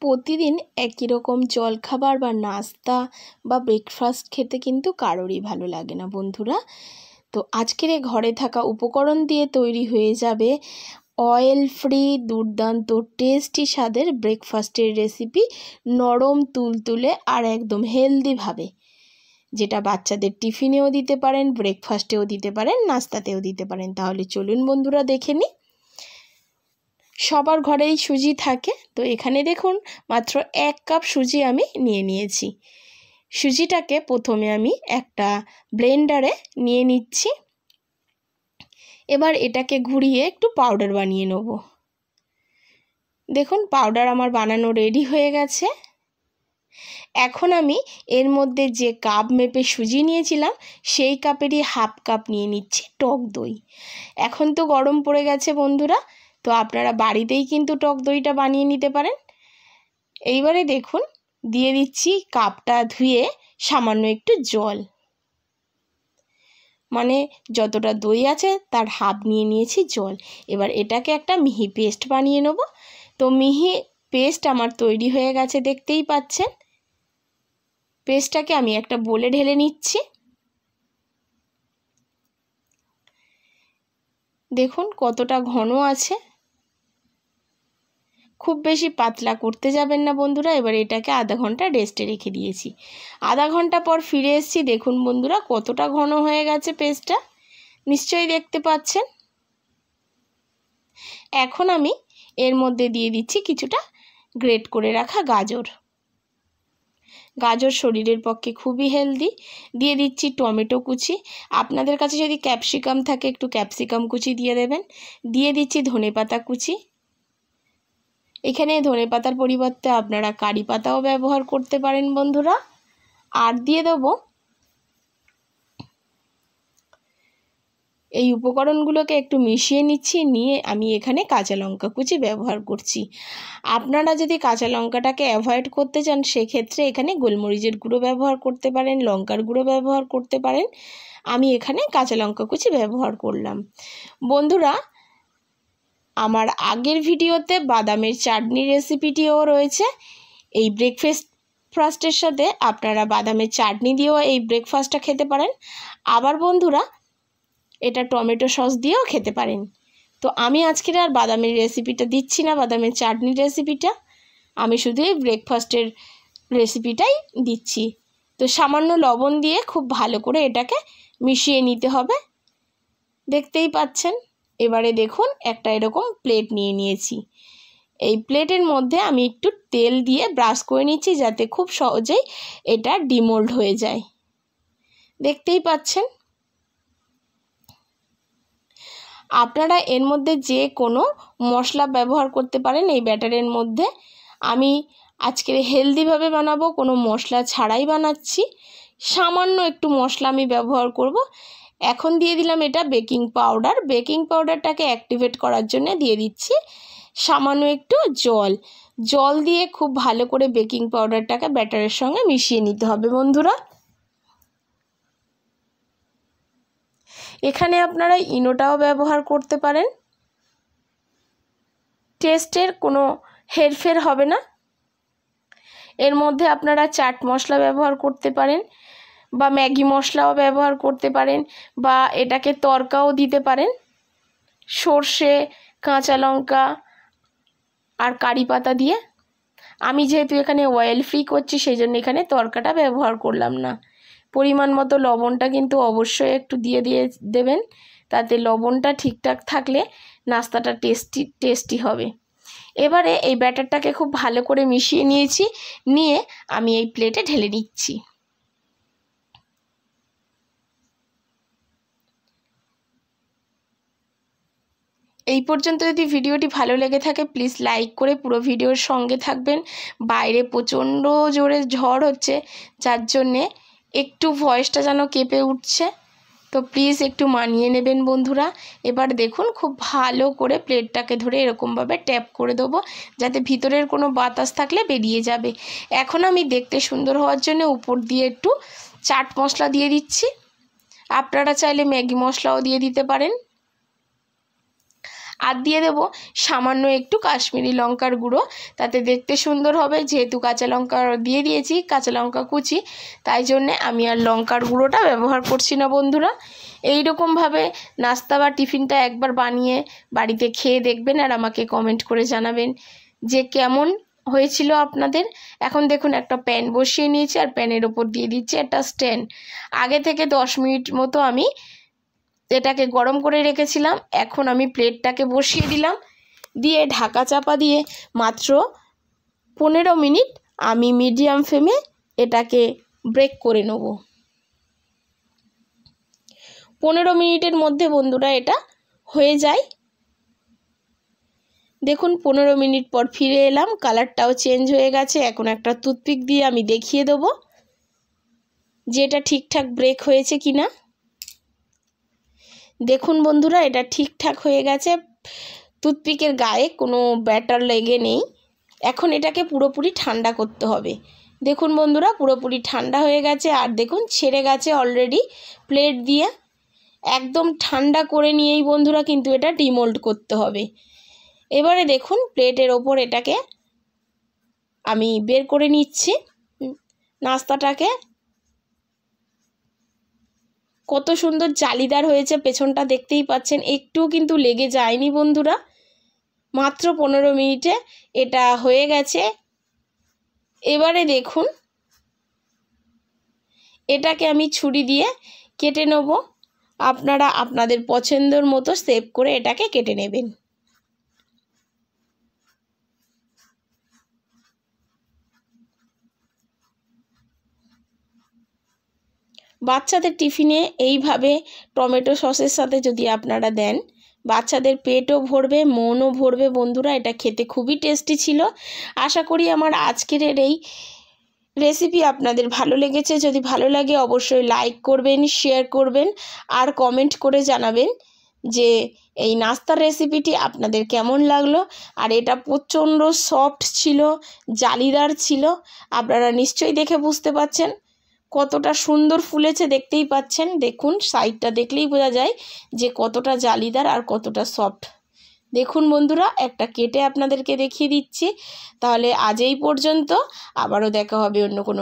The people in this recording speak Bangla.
প্রতিদিন একই রকম জলখাবার বা নাস্তা বা ব্রেকফাস্ট খেতে কিন্তু কারোরই ভালো লাগে না বন্ধুরা। তো আজকের এই ঘরে থাকা উপকরণ দিয়ে তৈরি হয়ে যাবে অয়েল ফ্রি দুর্দান্ত টেস্টি স্বাদের ব্রেকফাস্টের রেসিপি, নরম তুলতুলে আর একদম হেলদিভাবে, যেটা বাচ্চাদের টিফিনেও দিতে পারেন, ব্রেকফাস্টেও দিতে পারেন, নাস্তাতেও দিতে পারেন। তাহলে চলুন বন্ধুরা দেখে নিই। সবার ঘরেই সুজি থাকে, তো এখানে দেখুন মাত্র 1 কাপ সুজি আমি নিয়েছি। সুজিটাকে প্রথমে আমি একটা ব্লেন্ডারে নিয়ে নিচ্ছি। এবার এটাকে ঘুরিয়ে একটু পাউডার বানিয়ে নেব। দেখুন পাউডার আমার বানানো রেডি হয়ে গেছে। এখন আমি এর মধ্যে যে কাপ মেপে সুজি নিয়েছিলাম সেই কাপেরই হাফ কাপ নিয়ে নিচ্ছি টক দই। এখন তো গরম পড়ে গেছে বন্ধুরা, তো আপনারা বাড়িতেই কিন্তু টক দইটা বানিয়ে নিতে পারেন। এইবারে দেখুন দিয়ে দিচ্ছি কাপটা ধুয়ে সামান্য একটু জল, মানে যতটা দই আছে তার হাফ নিয়ে নিয়েছি জল। এবার এটাকে একটা মিহি পেস্ট বানিয়ে নেব। তো মিহি পেস্ট আমার তৈরি হয়ে গেছে, দেখতেই পাচ্ছেন। পেস্টটাকে আমি একটা বোলে ঢেলে নিচ্ছি। দেখুন কতটা ঘন আছে, খুব বেশি পাতলা করতে যাবেন না বন্ধুরা। এবার এটাকে আধা ঘন্টা রেস্টে রেখে দিয়েছি। আধা ঘন্টা পর ফিরে এসেছি। দেখুন বন্ধুরা কতটা ঘন হয়ে গেছে পেস্টটা, নিশ্চয়ই দেখতে পাচ্ছেন। এখন আমি এর মধ্যে দিয়ে দিচ্ছি কিছুটা গ্রেট করে রাখা গাজর। গাজর শরীরের পক্ষে খুবই হেলদি। দিয়ে দিচ্ছি টমেটো কুচি, আপনাদের কাছে যদি ক্যাপসিকাম থাকে একটু ক্যাপসিকাম কুচি দিয়ে দেবেন। দিয়ে দিচ্ছি ধনেপাতা কুচি। এখানে ধনেপাতার পরিবর্তে আপনারা কারি পাতাও ব্যবহার করতে পারেন বন্ধুরা। আর দিয়ে দেবো এই উপকরণগুলোকে একটু মিশিয়ে নিচ্ছি। নিয়ে আমি এখানে কাঁচা লঙ্কা কুচি ব্যবহার করছি। আপনারা যদি কাঁচা লঙ্কাটাকে অ্যাভয়েড করতে চান সেক্ষেত্রে এখানে গোলমরিচের গুঁড়ো ব্যবহার করতে পারেন, লঙ্কার গুঁড়ো ব্যবহার করতে পারেন। আমি এখানে কাঁচা লঙ্কা কুচি ব্যবহার করলাম। বন্ধুরা আমার আগের ভিডিওতে বাদামের চাটনির রেসিপিটিও রয়েছে। এই ব্রেকফাস্টের সাথে আপনারা বাদামের চাটনি দিয়েও এই ব্রেকফাস্টটা খেতে পারেন। আবার বন্ধুরা এটা টমেটো সস দিয়েও খেতে পারেন। তো আমি আজকের আর বাদামের রেসিপিটা দিচ্ছি না, বাদামের চাটনির রেসিপিটা আমি শুধু এই ব্রেকফাস্টের রেসিপিটাই দিচ্ছি। তো সামান্য লবণ দিয়ে খুব ভালো করে এটাকে মিশিয়ে নিতে হবে, দেখতেই পাচ্ছেন। এবারে দেখুন একটা এরকম প্লেট নিয়ে নিয়েছি। এই প্লেটের মধ্যে আমি একটু তেল দিয়ে ব্রাশ করে নিচ্ছি যাতে খুব সহজেই এটা ডিমোল্ড হয়ে যায়, দেখতেই পাচ্ছেন। আপনারা এর মধ্যে যে কোনো মশলা ব্যবহার করতে পারেন এই ব্যাটারের মধ্যে। আমি আজকের হেলদিভাবে বানাবো, কোনো মশলা ছাড়াই বানাচ্ছি। সামান্য একটু মশলা আমি ব্যবহার করব। এখন দিয়ে দিলাম এটা বেকিং পাউডার। বেকিং পাউডারটাকে অ্যাক্টিভেট করার জন্য দিয়ে দিচ্ছি সামান্য একটু জল দিয়ে খুব ভালো করে বেকিং পাউডারটাকে ব্যাটারের সঙ্গে মিশিয়ে নিতে হবে বন্ধুরা। এখানে আপনারা ইনোটাও ব্যবহার করতে পারেন, টেস্টের কোনো হেরফের হবে না। এর মধ্যে আপনারা চাট মশলা ব্যবহার করতে পারেন বা ম্যাগি মশলাও ব্যবহার করতে পারেন বা এটাকে তড়কাও দিতে পারেন। সর্ষে, কাঁচা লঙ্কা আর কারি পাতা দিয়ে। আমি যেহেতু এখানে অয়েল ফ্রি করছি সেই জন্য এখানে তড়কাটা ব্যবহার করলাম না। পরিমাণ মতো লবণটা কিন্তু অবশ্যই একটু দিয়ে দেবেন, তাতে লবণটা ঠিকঠাক থাকলে নাস্তাটা টেস্টি হবে। এবারে এই ব্যাটারটাকে খুব ভালো করে মিশিয়ে নিয়েছি, নিয়ে আমি এই প্লেটে ঢেলে নিচ্ছি। এই পর্যন্ত যদি ভিডিওটি ভালো লেগে থাকে প্লিজ লাইক করে পুরো ভিডিওর সঙ্গে থাকবেন। বাইরে প্রচণ্ড জোরে ঝড় হচ্ছে, যার জন্যে একটু ভয়েসটা যেন কেঁপে উঠছে, তো প্লিজ একটু মানিয়ে নেবেন বন্ধুরা। এবার দেখুন খুব ভালো করে প্লেটটাকে ধরে এরকমভাবে ট্যাপ করে দেবো যাতে ভিতরের কোনো বাতাস থাকলে বেরিয়ে যাবে। এখন আমি দেখতে সুন্দর হওয়ার জন্য উপর দিয়ে একটু চাট মশলা দিয়ে দিচ্ছি। আপনারা চাইলে ম্যাগি মশলাও দিয়ে দিতে পারেন। আর দিয়ে দেব সামান্য একটু কাশ্মীরি লঙ্কার গুঁড়ো, তাতে দেখতে সুন্দর হবে। যেহেতু কাঁচা লঙ্কা দিয়ে দিয়েছি, কাঁচা লঙ্কা কুচি, তাই জন্যে আমি আর লঙ্কার গুঁড়োটা ব্যবহার করছি না বন্ধুরা। এই রকমভাবে নাস্তা বা টিফিনটা একবার বানিয়ে বাড়িতে খেয়ে দেখবেন আর আমাকে কমেন্ট করে জানাবেন যে কেমন হয়েছিল আপনাদের। এখন দেখুন একটা প্যান বসিয়ে নিয়েছি আর প্যানের ওপর দিয়ে দিচ্ছি একটা স্ট্যান্ড। আগে থেকে 10 মিনিট মতো আমি এটাকে গরম করে রেখেছিলাম। এখন আমি প্লেটটাকে বসিয়ে দিলাম, দিয়ে ঢাকা চাপা দিয়ে মাত্র 15 মিনিট আমি মিডিয়াম ফ্লেমে এটাকে ব্রেক করে নেব। 15 মিনিটের মধ্যে বন্ধুরা এটা হয়ে যায়। দেখুন 15 মিনিট পর ফিরে এলাম, কালারটাও চেঞ্জ হয়ে গেছে। এখন একটা টুথপিক দিয়ে আমি দেখিয়ে দেবো যে এটা ঠিকঠাক ব্রেক হয়েছে কিনা। দেখুন বন্ধুরা এটা ঠিকঠাক হয়ে গেছে, টুথপিকের গায়ে কোনো ব্যাটার লেগে নেই। এখন এটাকে পুরোপুরি ঠান্ডা করতে হবে। দেখুন বন্ধুরা পুরোপুরি ঠান্ডা হয়ে গেছে আর দেখুন ছেড়ে গেছে অলরেডি প্লেট দিয়ে। একদম ঠান্ডা করে নিয়েই বন্ধুরা কিন্তু এটা ডিমোল্ড করতে হবে। এবারে দেখুন প্লেটের ওপর এটাকে আমি বের করে নিচ্ছি নাস্তাটাকে। কত সুন্দর জালিদার হয়েছে, পেছনটা দেখতেই পাচ্ছেন, একটুও কিন্তু লেগে যায়নি বন্ধুরা। মাত্র 15 মিনিটে এটা হয়ে গেছে। এবারে দেখুন এটাকে আমি ছুরি দিয়ে কেটে নেব। আপনারা আপনাদের পছন্দের মতো শেপ করে এটাকে কেটে নেবেন। বাচ্চাদের টিফিনে এইভাবে টমেটো সসের সাথে যদি আপনারা দেন, বাচ্চাদের পেটও ভরবে, মনও ভরবে বন্ধুরা। এটা খেতে খুবই টেস্টি ছিল। আশা করি আমার আজকের এই রেসিপি আপনাদের ভালো লেগেছে। যদি ভালো লাগে অবশ্যই লাইক করবেন, শেয়ার করবেন আর কমেন্ট করে জানাবেন যে এই নাস্তার রেসিপিটি আপনাদের কেমন লাগলো। আর এটা প্রচণ্ড সফট ছিল, জালিদার ছিল। আপনারা নিশ্চয়ই দেখে বুঝতে পারছেন কতটা সুন্দর ফুলেছে, দেখতেই পাচ্ছেন। দেখুন সাইডটা দেখলেই বোঝা যায় যে কতটা জালিদার আর কতটা সফট। দেখুন বন্ধুরা একটা কেটে আপনাদেরকে দেখিয়ে দিচ্ছি। তাহলে আজ এই পর্যন্ত, আবারও দেখা হবে অন্য কোনো